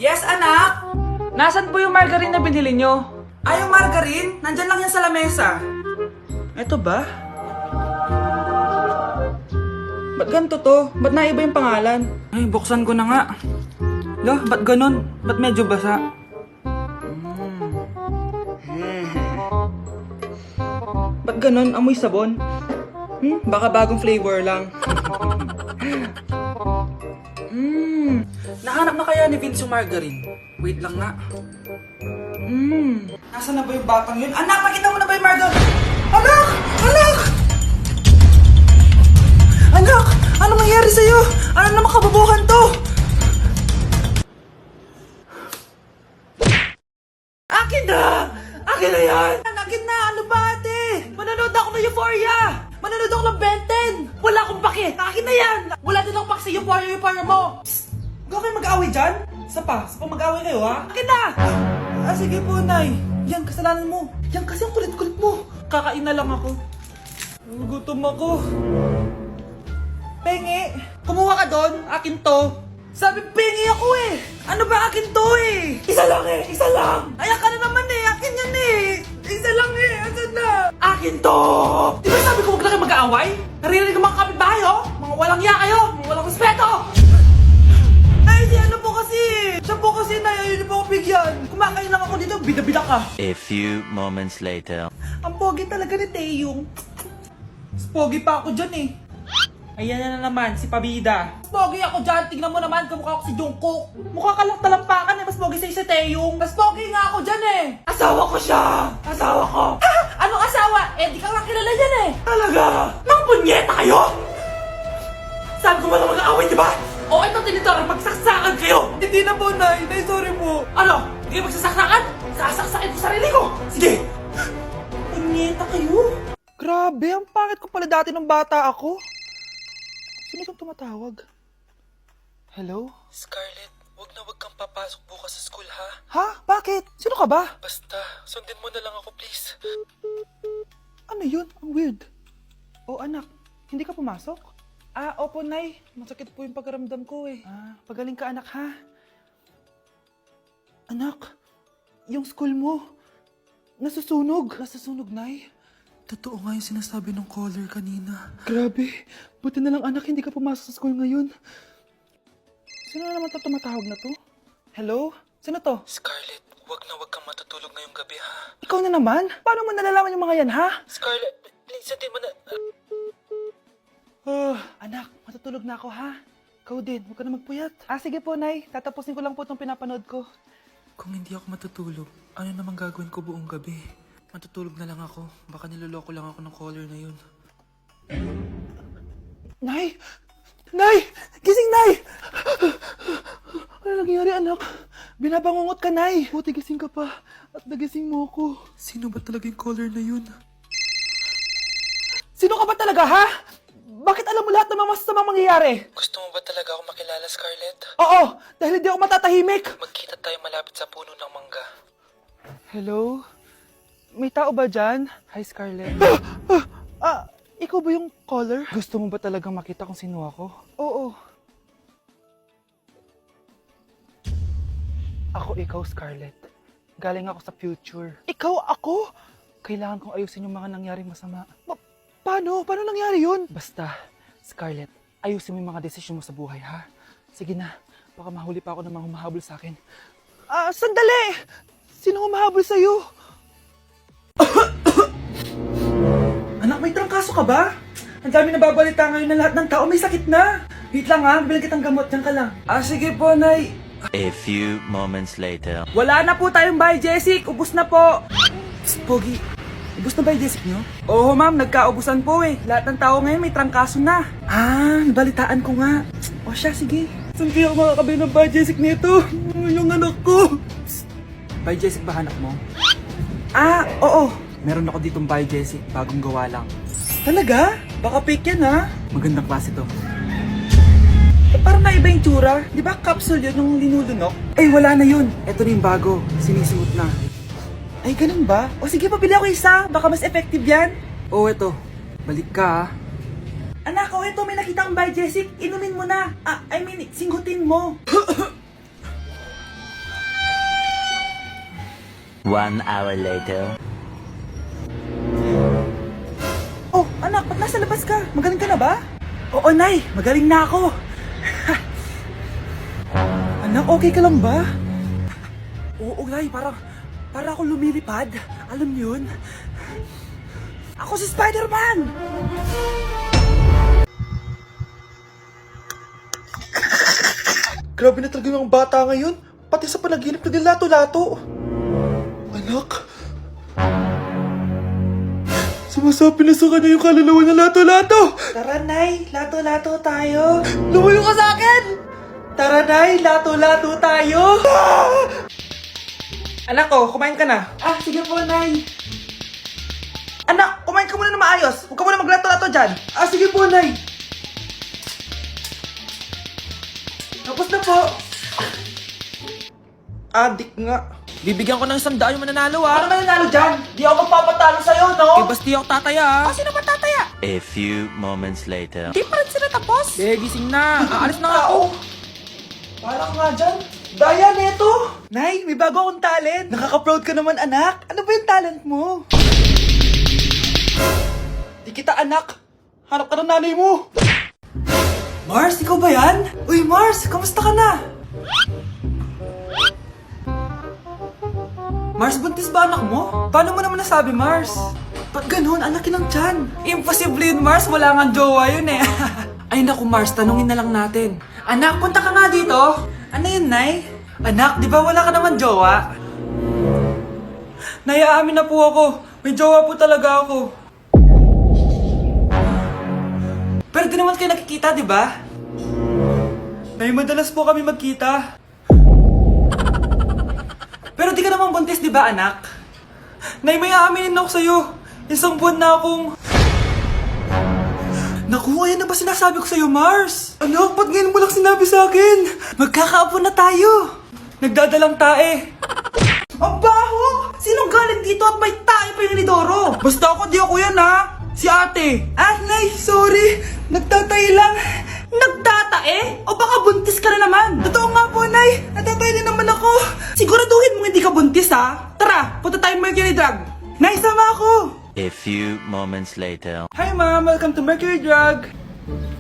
Yes, anak? Nasaan po yung margarine na binili nyo? Ay, yung margarine? Nandyan lang yan sa lamesa. Ito ba? Ba't ganito to? Ba't naiba yung pangalan? Ay, buksan ko na nga. Lo, ba't ganun? Ba't medyo basa? Ba't ganun? Amoy sabon? Baka bagong flavor lang. Nahanap na kaya ni Vince yung margarine? Wait lang nga. Nasaan na ba yung batang yun? Anak, nakita mo na ba yung margarine? Anak! Anak! Anak! Ano nangyari sa'yo? Ano naman kababuhan to? Akin na! Akin na yan! Akin na! Ano ba ate? Manonood ako ng Euphoria! Manonood ako ng Ben 10! Wala akong pake! Akin na yan! Wala din akong pake sa Euphoria mo! Psst! Huwag kayo mag-away dyan? Isa pa mag-away kayo ha? Akin na! Sige po, Nay. Yan, kasalanan mo. Yan kasi ang kulit-kulit mo. Kakain na lang ako. Gutom ako. Pengi, kumuha ka doon. Akin to. Sabi, pengi ako eh. Ano ba akin to eh? Isa lang eh, isa lang. Ayan ka na naman eh, akin yan eh. Isa lang eh, asan na? Akin to. Di ba sabi ko huwag lang kayo mag-aaway? Naririnig ang mga kapitbahay oh. Mga walang iya kayo, mga walang respeto. Ay, si ano po kasi? Siya po kasi na, ayun po ako bigyan. Kumakain lang ako dito, bida-bida ka. A few moments later. Ang pogi talaga ni Taeyong. Mas pogi pa ako dyan eh. Ayan na naman, si Pabida. Mas pogi ako dyan, tignan mo naman, kamukha ako si Jungkook. Mukha ka lang talampakan eh, mas pogi sa'yo si Taeyong. Mas pogi nga ako dyan eh. Asawa ko siya! Asawa ko! Ha? Anong asawa? Eh, di ka nga kilala yan eh. Talaga? Mga punyeta kayo? Sabi ko wala mag-aaway, di ba? O ito tinitara, magsaksakan kayo! Hindi na po, Nay. Nay, sorry po. Ano? Hindi kayo magsasaksakan? Sasaksakin ko sarili ko! Sige! Punyeta kayo? Grabe, ang pangit ko pala dati nung bata ako. Sino itong tumatawag? Hello? Scarlett, wag na wag kang papasok bukas sa school ha? Ha? Bakit? Sino ka ba? Basta, sundin mo na lang ako please. Ano yun? Ang weird. Oh, anak. Hindi ka pumasok? Opo, Nay. Masakit po yung pagkaramdam ko eh. Pagaling ka, anak, ha? Anak, yung school mo, nasusunog. Nasusunog, Nay? Totoo nga yung sinasabi ng caller kanina. Grabe. Buti na lang, anak, hindi ka pumasok sa school ngayon. Sino na naman tumatawag na to? Hello? Sino to? Scarlett, wag na wag kang matutulog ngayong gabi ha? Ikaw na naman? Paano mo nalalaman yung mga yan, ha? Scarlett, please sundin mo na... Anak, matutulog na ako, ha? Ikaw din, huwag ka na magpuyat. Sige po, Nay. Tatapusin ko lang po itong pinapanood ko. Kung hindi ako matutulog, ano namang gagawin ko buong gabi? Matutulog na lang ako. Baka niloloko lang ako ng caller na yun. Nay! Nay! Gising, Nay! Ano nangyari, anak? Binabangungot ka, Nay. Buti gising ka pa. At nagising mo ako. Sino ba talaga yung caller na yun? Sino ka ba talaga, ha? Bakit alam mo lahat ng mga masasamang mangyayari? Gusto mo ba talaga ako makilala, Scarlett? Oo, dahil hindi ako matatahimik. Magkita tayo malapit sa puno ng mangga. Hello? May tao ba dyan? Hi, Scarlett. Ikaw ba yung caller? Gusto mo ba talagang makita kung sino ako? Oo. Ako ikaw, Scarlett. Galing ako sa future. Ikaw ako? Kailangan kong ayusin yung mga nangyaring masama. Paano? Paano nangyari yun? Basta, Scarlett, ayusin mo yung mga desisyon mo sa buhay, ha? Sige na, baka mahuli pa ako ng mga humahabol sa akin. Sandali! Sino humahabol sa'yo? Anak, may trangkaso ka ba? Ang dami nababalita ngayon na lahat ng tao may sakit na. Wait lang ha, bilang kitang gamot, dyan ka lang. Sige po, Nay. A few moments later. Wala na po tayong buy, Jessic. Ubus na po. Psst, Pogi. Ubus na ba yung Jessic nyo? Oo, ma'am. Nagkaubusan po eh. Lahat ng tao ngayon may trangkaso na. Nabalitaan ko nga. O siya, sige. Saan kaya ako makakabili ng buy, Jessic nito? Yung anak ko. Psst. Buy, Jessic ba hanap mo? Oo. Meron ako ditong buy, Jessic. Bagong gawa lang. Talaga? Baka fake yan ha? Magandang klase to. Parang naiba yung tsura. Di ba capsule yun yung linulunok? Ay, wala na yun. Ito na yung bago. Sinisuot na. Ay, ganun ba? O sige, pabili ako isa. Baka mas effective yan. Eto. Balik ka, ha? Anak, ito. May nakita kang buy, Jessic. Inumin mo na. Singhutin mo. 1 hour later. Oh, anak, ba't nasa labas ka? Magaling ka na ba? Oo, Nay. Magaling na ako. Anak, okay ka lang ba? Oo, Nay. Para ako lumilipad. Alam niyo yun? Ako si Spider-Man! Grabe na talaga yung mga bata ngayon. Pati sa panaginip naglalato-lato. Anak. Sumasabi na sa kanya yung kaluluwa na lato-lato. Tara, Nay. Lato-lato tayo. Lumayo ka sa akin! Tara, Nay. Lato-lato tayo. Anak ko, kumain ka na. Ah, sige po, Nay. Anak, kumain ka muna na maayos. Huwag ka muna maglato-lato dyan. Ah, sige po, Nay. Tapos na po. Adik nga. Bibigyan ko ng 100 yung mananalo Ano ah. mananalo dyan? Di ako magpapatalo sa'yo, no? Eh, basti ako tataya ah. Sino ba tataya? A few moments later. Di pa rin sila tapos. Eh, gising na. Aalis na nga ako. Parang nga dyan. Daya neto. Nay, may bago akong talent. Nakaka-proud ka naman, anak. Ano ba yung talent mo? Di kita anak. Hanap ka ng nanay mo. Mars, ikaw ba yan? Uy, Mars, kamusta ka na? Mars, buntis ba anak mo? Paano mo naman nasabi, Mars? Ba't ganun? Anakin ng tiyan. Imposible yun, Mars. Wala nga jowa yun eh. Ay naku, Mars, tanungin na lang natin. Anak, punta ka nga dito. Ano yun, Nay? Anak, di ba wala ka naman jowa? Nay, aamin na po ako. May jowa po talaga ako. Pero di naman kayo nakikita, di ba? Nay, madalas po kami magkita. Pero di ka naman buntis, di ba, anak? Nay, may aaminin ako sa'yo. Isang buwan na akong... Naku, ayan na ba sinasabi ko sa'yo, Mars? Anak, ba't ngayon mo lang sinabi sa akin? Magkakaapo na tayo. Nagdadalang tae. Ang baho! Sinong galing dito at may tae pa yung inidoro? Basta ako, di ako yan, ha? Si ate. Ah, Nay, sorry. Nagtatay lang. Nagtatae? O baka buntis ka na naman? Totoo nga po, Nay. Natatay din naman ako. Siguraduhin mo hindi ka buntis, ha? Tara, punta tayong Mercury Drug. Nay, sama ako. A few moments later. Hi, Ma'am. Welcome to Mercury Drug.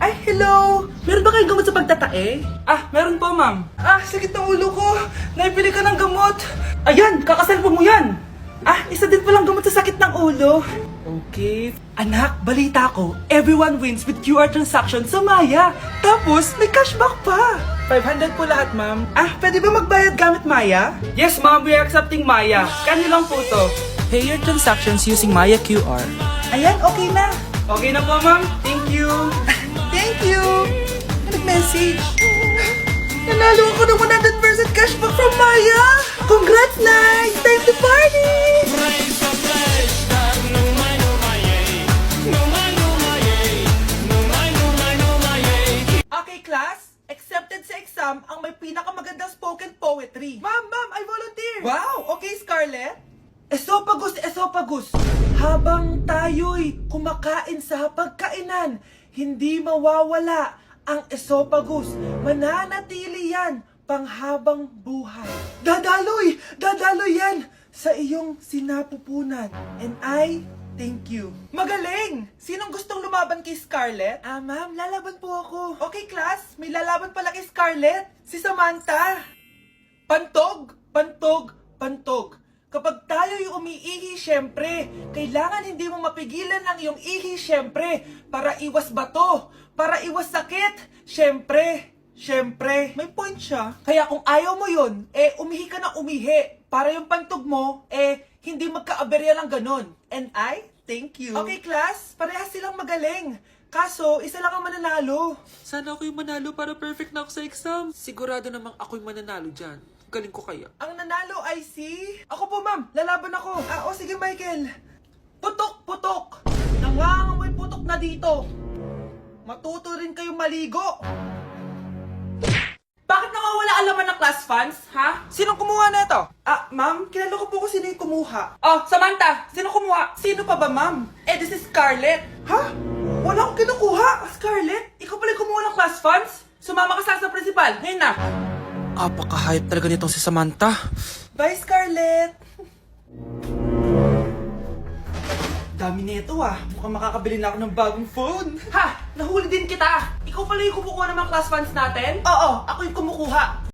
Ay, hello. Meron ba kayong gamot sa pagtatae? Ah, meron po, Ma'am. Ah, sakit ng ulo ko. Naipili ka ng gamot. Ayan, kakaselfon mo yan. Ah, isa din palang gamot sa sakit ng ulo. Okay. Anak, balita ko, everyone wins with QR transaction sa Maya. Tapos, may cashback pa. 500 po lahat, ma'am. Ah, pwede ba magbayad gamit Maya? Yes, ma'am. We are accepting Maya. Kanilang po to. Pay your transactions using Maya QR. Ayan, okay na. Okay na po, ma'am. Thank you. Thank you. Nag-message. Nanalo ako ng 100% cashback from Maya. Congrats, Nay. Time to party. Okay, class. Accepted sa exam ang may pinakamagandang spoken poetry. Ma'am, I volunteer. Wow, okay, Scarlett. Esophagus. Habang tayo'y kumakain sa pagkainan, hindi mawawala ang esophagus. Mananatili yan panghabang buhay. Dadaloy yan sa iyong sinapupunan. And I thank you. Magaling! Sinong gustong lumaban kay Scarlett? Ah, ma'am, lalaban po ako. Okay, class, may lalaban pala kay Scarlett. Si Samantha. Pantog. Kapag tayo'y umiihi, syempre, kailangan hindi mo mapigilan ang iyong ihi, syempre, para iwas bato, para iwas sakit, syempre, may point siya. Kaya kung ayaw mo yun, umihi ka na umihi, para yung pantog mo, hindi magkaaberya ng ganon. And I thank you. Okay, class, parehas silang magaling. Kaso, isa lang ang mananalo. Sana ako yung manalo para perfect na ako sa exam. Sigurado namang ako yung mananalo dyan. Galing ko kaya. Ang nanalo ay si... Ako po, ma'am. Lalaban ako. O sige, Michael. Putok. Nangangamoy putok na dito. Matuto rin kayong maligo. Bakit nawawala ang laman ng class funds, ha? Sinong kumuha na ito? Ah, ma'am, kilala ko po kung sino yung kumuha. Oh, Samantha, sino kumuha? Sino pa ba, ma'am? This is Scarlett. Ha? Wala akong kinukuha. Scarlett, ikaw pala yung kumuha ng class funds? Sumama ka sa principal. Ngayon na. Apaka-hype talaga nitong si Samantha. Bye, Scarlett. dami nito ah. Mukhang makakabili na ako ng bagong phone. Ha! Nahuli din kita! Ikaw pala yung kumukuha ng mga class funds natin? Oo, ako yung kumukuha.